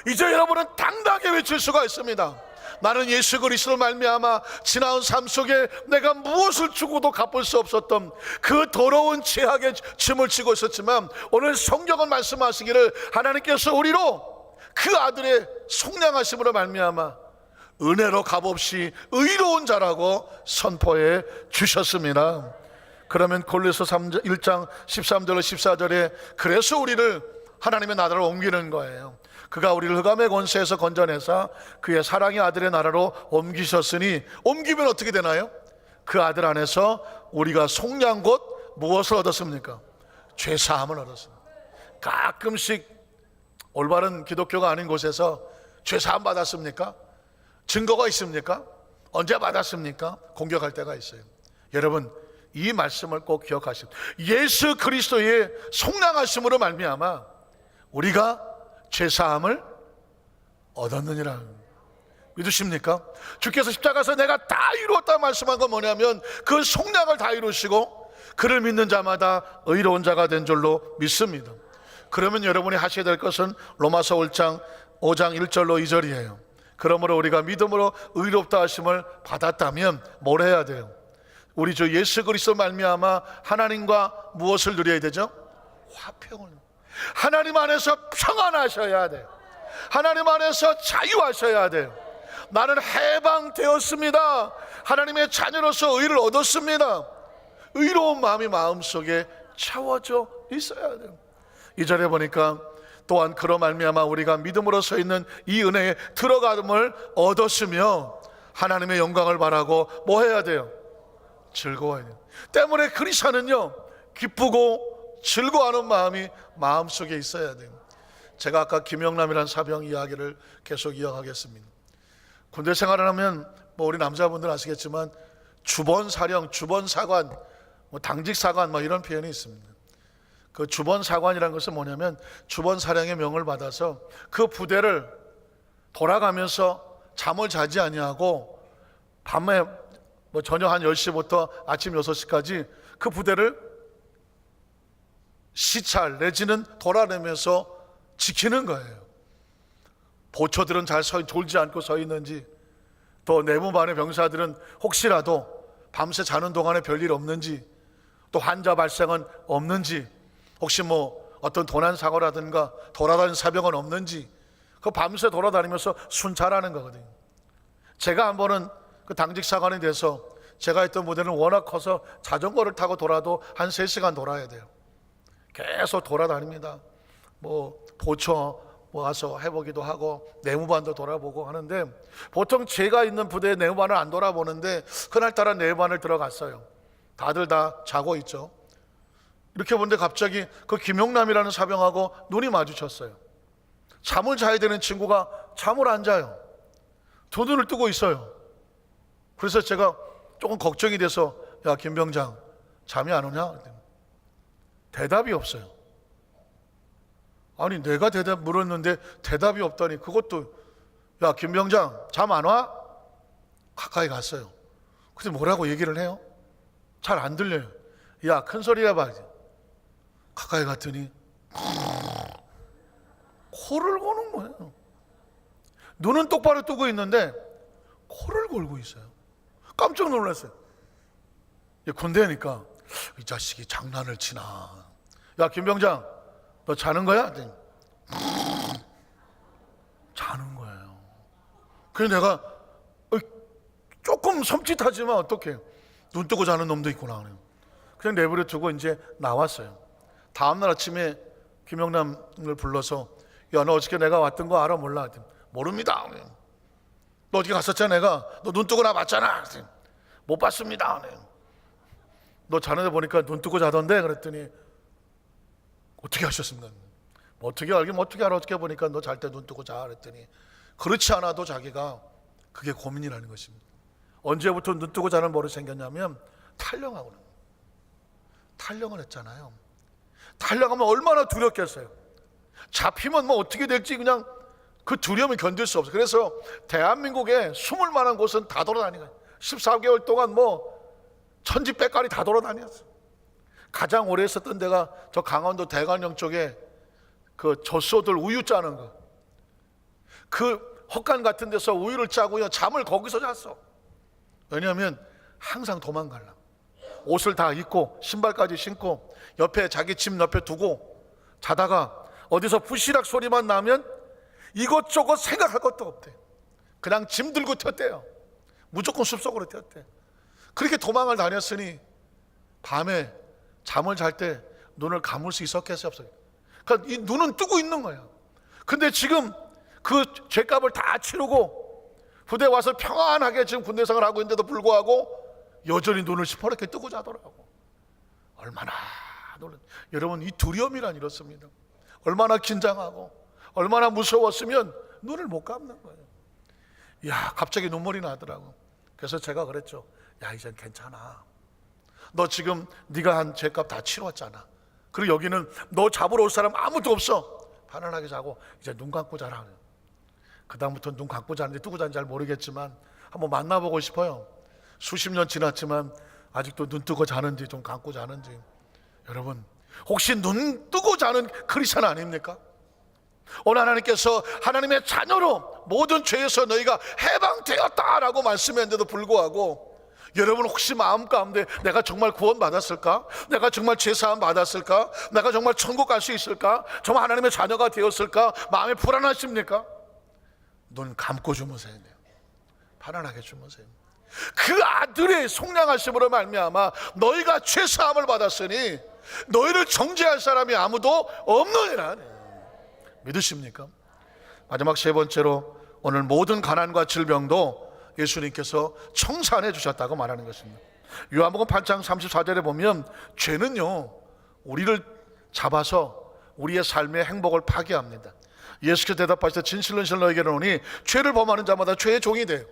Speaker 1: 이제 여러분은 당당하게 외칠 수가 있습니다. 나는 예수 그리스도로 말미암아 지나온 삶 속에 내가 무엇을 주고도 갚을 수 없었던 그 더러운 죄악의 짐을 지고 있었지만, 오늘 성경은 말씀하시기를 하나님께서 우리로 그 아들의 속량하심으로 말미암아 은혜로 값없이 의로운 자라고 선포해 주셨습니다. 그러면 골로새 1장 13절로 14절에 그래서 우리를 하나님의 나라로 옮기는 거예요. 그가 우리를 흑암의 권세에서 건져내사 그의 사랑의 아들의 나라로 옮기셨으니, 옮기면 어떻게 되나요? 그 아들 안에서 우리가 속량 곧 무엇을 얻었습니까? 죄사함을 얻었습니다. 가끔씩 올바른 기독교가 아닌 곳에서 죄사함 받았습니까? 증거가 있습니까? 언제 받았습니까? 공격할 때가 있어요. 여러분, 이 말씀을 꼭 기억하시고, 예수 그리스도의 속량하심으로 말미암아 우리가 죄사함을 얻었느니라. 믿으십니까? 주께서 십자가에서 내가 다 이루었다 말씀한 건 뭐냐면 그 속량을 다 이루시고 그를 믿는 자마다 의로운 자가 된 줄로 믿습니다. 그러면 여러분이 하셔야 될 것은 로마서 5장 1절로 2절이에요. 그러므로 우리가 믿음으로 의롭다 하심을 받았다면 뭘 해야 돼요? 우리 주 예수 그리스도 말미암아 하나님과 무엇을 누려야 되죠? 화평을. 하나님 안에서 평안하셔야 돼요. 하나님 안에서 자유하셔야 돼요. 나는 해방되었습니다. 하나님의 자녀로서 의를 얻었습니다. 의로운 마음이 마음속에 채워져 있어야 돼요. 2절에 보니까 또한 그로 말미암아 우리가 믿음으로 서 있는 이 은혜에 들어감을 얻었으며 하나님의 영광을 바라고 뭐 해야 돼요? 즐거워야 돼요. 때문에 크리스천은요, 기쁘고 즐거워하는 마음이 마음속에 있어야 돼요. 제가 아까 김영남이라는 사병 이야기를 계속 이어가겠습니다. 군대 생활을 하면 뭐 우리 남자분들 아시겠지만 주번사령, 주번사관, 뭐 당직사관 뭐 이런 표현이 있습니다. 그 주번사관이라는 것은 뭐냐면 주번사령의 명을 받아서 그 부대를 돌아가면서 잠을 자지 아니하고 밤에 뭐 저녁 한 10시부터 아침 6시까지 그 부대를 시찰 내지는 돌아내면서 지키는 거예요. 보초들은 잘 졸지 않고 서 있는지, 또 내무반의 병사들은 혹시라도 밤새 자는 동안에 별일 없는지, 또 환자 발생은 없는지, 혹시 뭐 어떤 도난 사고라든가 돌아다니는 사병은 없는지, 그 밤새 돌아다니면서 순찰하는 거거든요. 제가 한 번은 그 당직사관이 돼서 제가 있던 부대는 워낙 커서 자전거를 타고 돌아도 한 3시간 돌아야 돼요. 계속 돌아다닙니다. 뭐 보초 와서 해보기도 하고 내무반도 돌아보고 하는데, 보통 제가 있는 부대의 내무반을 안 돌아보는데 그날따라 내무반을 들어갔어요. 다들 다 자고 있죠. 이렇게 보는데 갑자기 그 김용남이라는 사병하고 눈이 마주쳤어요. 잠을 자야 되는 친구가 잠을 안 자요. 두 눈을 뜨고 있어요. 그래서 제가 조금 걱정이 돼서, 야 김병장 잠이 안 오냐? 대답이 없어요. 아니 내가 대답 물었는데 대답이 없다니, 그것도 야 김병장 잠 안 와? 가까이 갔어요. 근데 뭐라고 얘기를 해요? 잘 안 들려요. 야 큰 소리 해봐. 가까이 갔더니 코를 고는 거예요. 눈은 똑바로 뜨고 있는데 코를 골고 있어요. 깜짝 놀랐어요. 군대니까 이 자식이 장난을 치나. 야 김병장 너 자는 거야? 자는 거예요. 그래서 내가 조금 섬찟하지만 어떡해요, 눈 뜨고 자는 놈도 있구나. 그냥 내버려 두고 이제 나왔어요. 다음날 아침에 김영남을 불러서, 야 너 어저께 내가 왔던 거 알아 몰라? 모릅니다. 너 어디 갔었잖아. 내가 너 눈 뜨고 나 봤잖아. 못 봤습니다. 너 자는 데 보니까 눈 뜨고 자던데. 그랬더니 어떻게 하셨습니까? 뭐 어떻게 알긴 어떻게 알아? 어떻게 보니까 너 잘 때 눈 뜨고 자. 그랬더니 그렇지 않아도 자기가 그게 고민이라는 것입니다. 언제부터 눈 뜨고 자는 버릇이 생겼냐면 탈영하고는, 탈영을 했잖아요. 탈영하면 얼마나 두렵겠어요. 잡히면 뭐 어떻게 될지 그냥 그 두려움을 견딜 수 없어요. 그래서 대한민국에 숨을 만한 곳은 다 돌아다니는 거예요. 14개월 동안 뭐 천지백갈이 다 돌아다녔어요. 가장 오래 있었던 데가 저 강원도 대관령 쪽에 그 젖소들 우유 짜는 거, 그 헛간 같은 데서 우유를 짜고요, 잠을 거기서 잤어. 왜냐하면 항상 도망가려고. 옷을 다 입고 신발까지 신고 옆에 자기 집 옆에 두고 자다가 어디서 부시락 소리만 나면 이것저것 생각할 것도 없대. 그냥 짐 들고 튀었대요. 무조건 숲속으로 튀었대. 그렇게 도망을 다녔으니 밤에 잠을 잘 때 눈을 감을 수 있었겠어요, 없어요? 그러니까 이 눈은 뜨고 있는 거예요. 근데 지금 그 죄값을 다 치르고 부대 와서 평안하게 지금 군대 생활을 하고 있는데도 불구하고 여전히 눈을 시퍼렇게 뜨고 자더라고. 얼마나 놀랐. 여러분, 이 두려움이란 이렇습니다. 얼마나 긴장하고 얼마나 무서웠으면 눈을 못 감는 거예요. 야, 갑자기 눈물이 나더라고. 그래서 제가 그랬죠. 야, 이젠 괜찮아. 너 지금 네가 한 죄값 다 치렀잖아. 그리고 여기는 너 잡으러 올 사람 아무도 없어. 편안하게 자고 이제 눈 감고 자라. 그 다음부터 눈 감고 자는지 뜨고 자는지 잘 모르겠지만 한번 만나보고 싶어요. 수십 년 지났지만 아직도 눈 뜨고 자는지 좀 감고 자는지. 여러분, 혹시 눈 뜨고 자는 크리스찬 아닙니까? 오늘 하나님께서 하나님의 자녀로 모든 죄에서 너희가 해방되었다라고 말씀했는데도 불구하고 여러분, 혹시 마음 가운데 내가 정말 구원 받았을까? 내가 정말 죄사함 받았을까? 내가 정말 천국 갈 수 있을까? 정말 하나님의 자녀가 되었을까? 마음이 불안하십니까? 눈 감고 주무세요. 편안하게 주무세요. 그 아들의 속량하심으로 말미암아 너희가 죄사함을 받았으니 너희를 정죄할 사람이 아무도 없느니라. 믿으십니까? 마지막 세 번째로 오늘 모든 가난과 질병도 예수님께서 청산해 주셨다고 말하는 것입니다. 요한복음 8장 34절에 보면 죄는요, 우리를 잡아서 우리의 삶의 행복을 파괴합니다. 예수께서 대답하시되 진실로 진실로 너희에게 이르노니 죄를 범하는 자마다 죄의 종이 돼요.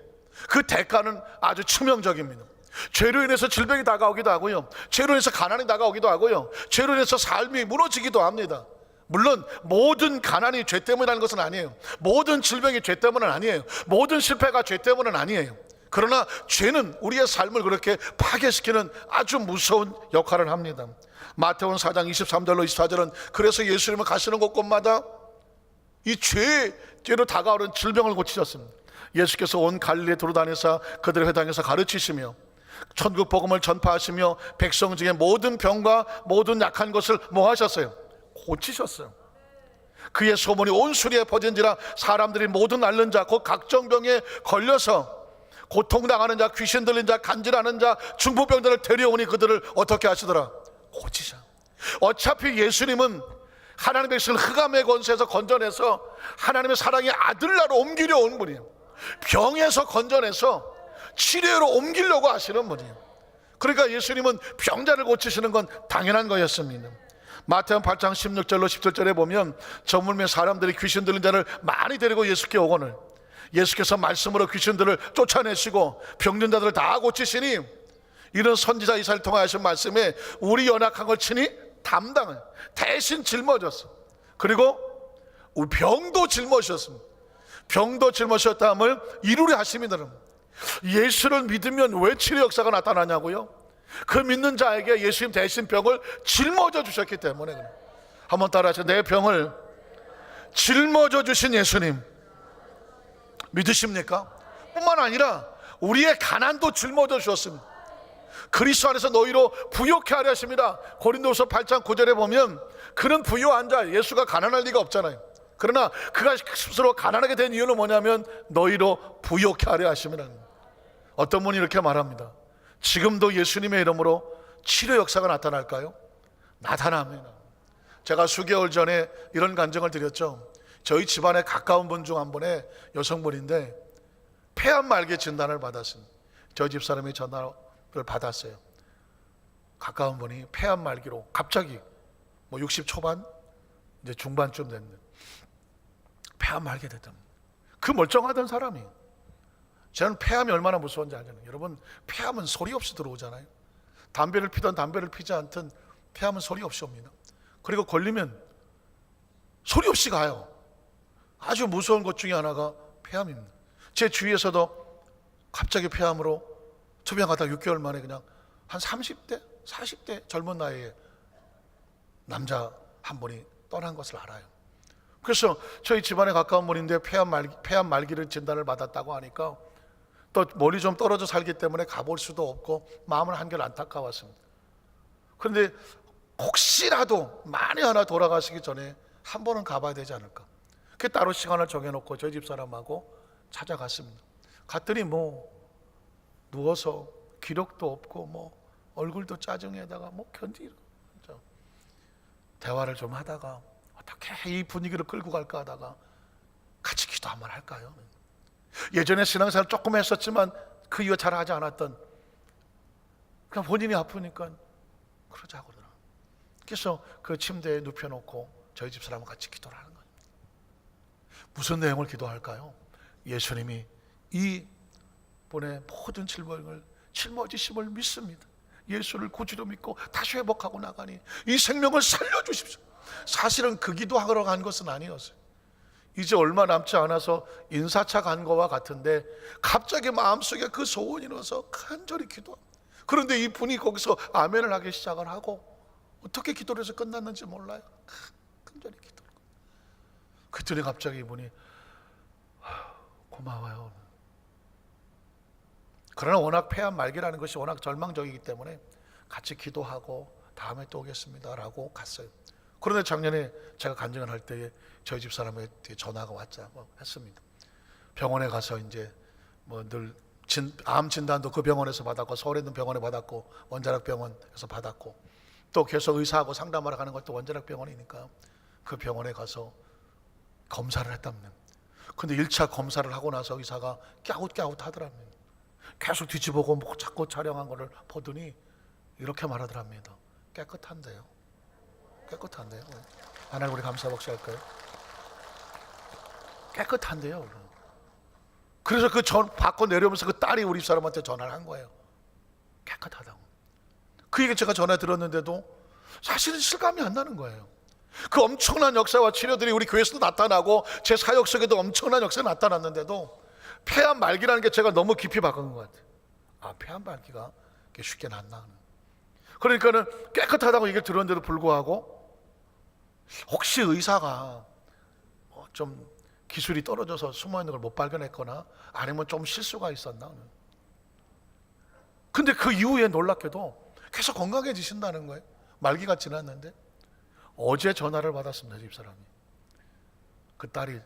Speaker 1: 그 대가는 아주 치명적입니다. 죄로 인해서 질병이 다가오기도 하고요, 죄로 인해서 가난이 다가오기도 하고요, 죄로 인해서 삶이 무너지기도 합니다. 물론 모든 가난이 죄 때문이라는 것은 아니에요. 모든 질병이 죄 때문은 아니에요. 모든 실패가 죄 때문은 아니에요. 그러나 죄는 우리의 삶을 그렇게 파괴시키는 아주 무서운 역할을 합니다. 마태복음 4장 23절로 24절은 그래서 예수님은 가시는 곳곳마다 이 죄로 다가오는 질병을 고치셨습니다. 예수께서 온 갈릴리에 돌아다니사 그들의 회당에서 가르치시며 천국 복음을 전파하시며 백성 중에 모든 병과 모든 약한 것을 뭐 하셨어요? 고치셨어요. 그의 소문이 온 수리에 퍼진지라 사람들이 모든 앓는 자 곧 각종 병에 걸려서 고통당하는 자, 귀신 들린 자, 간질하는 자, 중풍병들을 데려오니 그들을 어떻게 하시더라? 고치셔. 어차피 예수님은 하나님의 백성을 흑암의 권세에서 건져내서 하나님의 사랑의 아들나라로 옮기려 온 분이에요. 병에서 건져내서 치료로 옮기려고 하시는 분이에요. 그러니까 예수님은 병자를 고치시는 건 당연한 거였습니다. 마태복음 8장 16절로 17절에 보면 저물매 사람들이 귀신 들린 자를 많이 데리고 예수께 오거늘 예수께서 말씀으로 귀신들을 쫓아내시고 병든 자들을 다 고치시니 이런 선지자 이사야를 통해 하신 말씀에 우리 연약한 걸 친히 담당을 대신 짊어졌어. 그리고 병도 짊어졌습니다. 병도 짊어졌다함을 이루려 하심이다. 예수를 믿으면 왜 치료 역사가 나타나냐고요? 그 믿는 자에게 예수님 대신 병을 짊어져 주셨기 때문에. 한번 따라하세요. 내 병을 짊어져 주신 예수님 믿으십니까? 뿐만 아니라 우리의 가난도 짊어져 주셨습니다. 그리스도 안에서 너희로 부요케 하려 하십니다. 고린도후서 8장 9절에 보면 그는 부요한 자, 예수가 가난할 리가 없잖아요. 그러나 그가 스스로 가난하게 된 이유는 뭐냐면 너희로 부요케 하려 하십니다. 어떤 분이 이렇게 말합니다. 지금도 예수님의 이름으로 치료 역사가 나타날까요? 나타납니다. 제가 수개월 전에 이런 간증을 드렸죠. 저희 집안에 가까운 분 중 한 분의 여성분인데 폐암 말기 진단을 받았습니다. 저희 집사람이 전화를 받았어요. 가까운 분이 폐암 말기로 갑자기 60 초반 이제 중반쯤 됐는데 폐암 말기 됐다. 그 멀쩡하던 사람이. 저는 폐암이 얼마나 무서운지 알잖아요. 여러분, 폐암은 소리 없이 들어오잖아요. 담배를 피든 담배를 피지 않든 폐암은 소리 없이 옵니다. 그리고 걸리면 소리 없이 가요. 아주 무서운 것 중에 하나가 폐암입니다. 제 주위에서도 갑자기 폐암으로 투병하다 6개월 만에 그냥 한 30대, 40대 젊은 나이에 남자 한 분이 떠난 것을 알아요. 그래서 저희 집안에 가까운 분인데 폐암 말기를 진단을 받았다고 하니까 또 멀리 좀 떨어져 살기 때문에 가볼 수도 없고 마음은 한결 안타까웠습니다. 그런데 혹시라도 만에 하나 돌아가시기 전에 한 번은 가봐야 되지 않을까. 그 따로 시간을 정해놓고 저희 집사람하고 찾아갔습니다. 갔더니 누워서 기력도 없고 얼굴도 짜증에다가 견디로 대화를 좀 하다가 어떻게 이 분위기를 끌고 갈까 하다가 같이 기도 한번 할까요? 예전에 신앙생활 조금 했었지만 그 이후 잘 하지 않았던, 그냥 본인이 아프니까 그러자고 그러더라. 그래서 그 침대에 눕혀놓고 저희 집사람과 같이 기도를 하는 거예요. 무슨 내용을 기도할까요? 예수님이 이 분의 모든 질병을 짊어지심을 믿습니다. 예수를 구주로 믿고 다시 회복하고 나가니 이 생명을 살려주십시오. 사실은 그 기도하러 간 것은 아니었어요. 이제 얼마 남지 않아서 인사차 간 거와 같은데 갑자기 마음속에 그 소원이 나서 간절히 기도합니다. 그런데 이 분이 거기서 아멘을 하기 시작을 하고 어떻게 기도를 해서 끝났는지 몰라요. 간절히 기도를. 그랬더니 갑자기 이분이 고마워요. 그러나 워낙 폐암 말기라는 것이 워낙 절망적이기 때문에 같이 기도하고 다음에 또 오겠습니다라고 갔어요. 그런데 작년에 제가 간증을 할 때에 저희 집 사람한테 전화가 왔자고 했습니다. 병원에 가서 이제 늘 암 진단도 그 병원에서 받았고 서울에 있는 병원에 받았고 원자력 병원에서 받았고 또 계속 의사하고 상담하러 가는 것도 원자력 병원이니까 그 병원에 가서 검사를 했답니다. 근데 1차 검사를 하고 나서 의사가 갸웃갸웃 하더랍니다. 계속 뒤집어보고 자꾸 촬영한 거를 보더니 이렇게 말하더랍니다. 깨끗한데요. 깨끗한데요. 하나님 우리 감사 복시할까요? 깨끗한데요. 그래서 그 받고 내려오면서 그 딸이 우리 사람한테 전화를 한 거예요. 깨끗하다고. 그 얘기 제가 전화 들었는데도 사실은 실감이 안 나는 거예요. 그 엄청난 역사와 치료들이 우리 교회에서도 나타나고 제 사역 속에도 엄청난 역사가 나타났는데도 폐암 말기라는 게 제가 너무 깊이 박은 것 같아요. 폐암 말기가 쉽게 낫나. 그러니까는 깨끗하다고 얘기를 들었는데도 불구하고 혹시 의사가 좀 기술이 떨어져서 숨어있는 걸 못 발견했거나 아니면 좀 실수가 있었나. 근데 그 이후에 놀랍게도 계속 건강해지신다는 거예요. 말기가 지났는데 어제 전화를 받았습니다. 집사람이. 그 딸이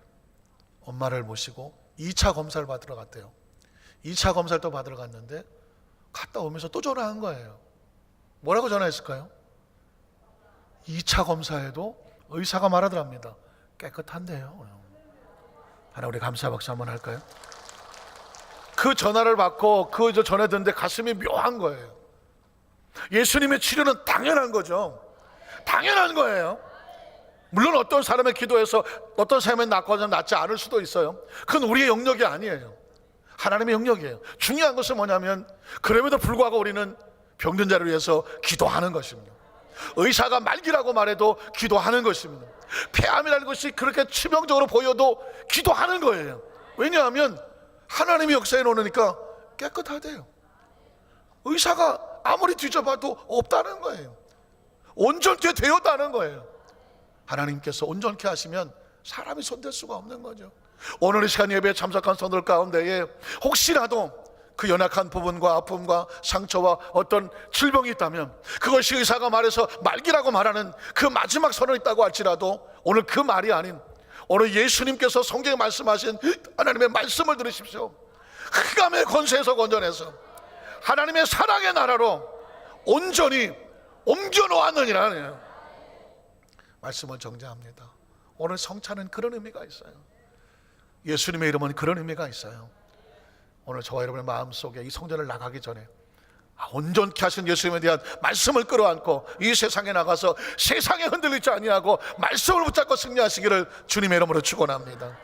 Speaker 1: 엄마를 모시고 2차 검사를 받으러 갔대요. 2차 검사를 또 받으러 갔는데 갔다 오면서 또 전화한 거예요. 뭐라고 전화했을까요? 2차 검사에도 의사가 말하더랍니다. 깨끗한데요. 하나 우리 감사 박수 한번 할까요? 그 전화를 받고 그 전화 듣는데 가슴이 묘한 거예요. 예수님의 치료는 당연한 거죠. 당연한 거예요. 물론 어떤 사람의 기도에서 어떤 사람이 낫거나 낫지 않을 수도 있어요. 그건 우리의 영역이 아니에요. 하나님의 영역이에요. 중요한 것은 뭐냐면 그럼에도 불구하고 우리는 병든 자를 위해서 기도하는 것입니다. 의사가 말기라고 말해도 기도하는 것입니다. 폐암이라는 것이 그렇게 치명적으로 보여도 기도하는 거예요. 왜냐하면 하나님이 역사에 놓으니까 깨끗하대요. 의사가 아무리 뒤져봐도 없다는 거예요. 온전케 되었다는 거예요. 하나님께서 온전케 하시면 사람이 손댈 수가 없는 거죠. 오늘 이 시간 예배에 참석한 성도들 가운데에 혹시라도 그 연약한 부분과 아픔과 상처와 어떤 질병이 있다면 그것이 의사가 말해서 말기라고 말하는 그 마지막 선언이 있다고 할지라도 오늘 그 말이 아닌 오늘 예수님께서 성경에 말씀하신 하나님의 말씀을 들으십시오. 흑암의 권세에서 건져내서 하나님의 사랑의 나라로 온전히 옮겨놓았느니라 말씀을 정죄합니다. 오늘 성찬은 그런 의미가 있어요. 예수님의 이름은 그런 의미가 있어요. 오늘 저와 여러분의 마음속에 이 성전을 나가기 전에 온전케 하신 예수님에 대한 말씀을 끌어안고 이 세상에 나가서 세상에 흔들리지 아니하고 말씀을 붙잡고 승리하시기를 주님의 이름으로 축원합니다.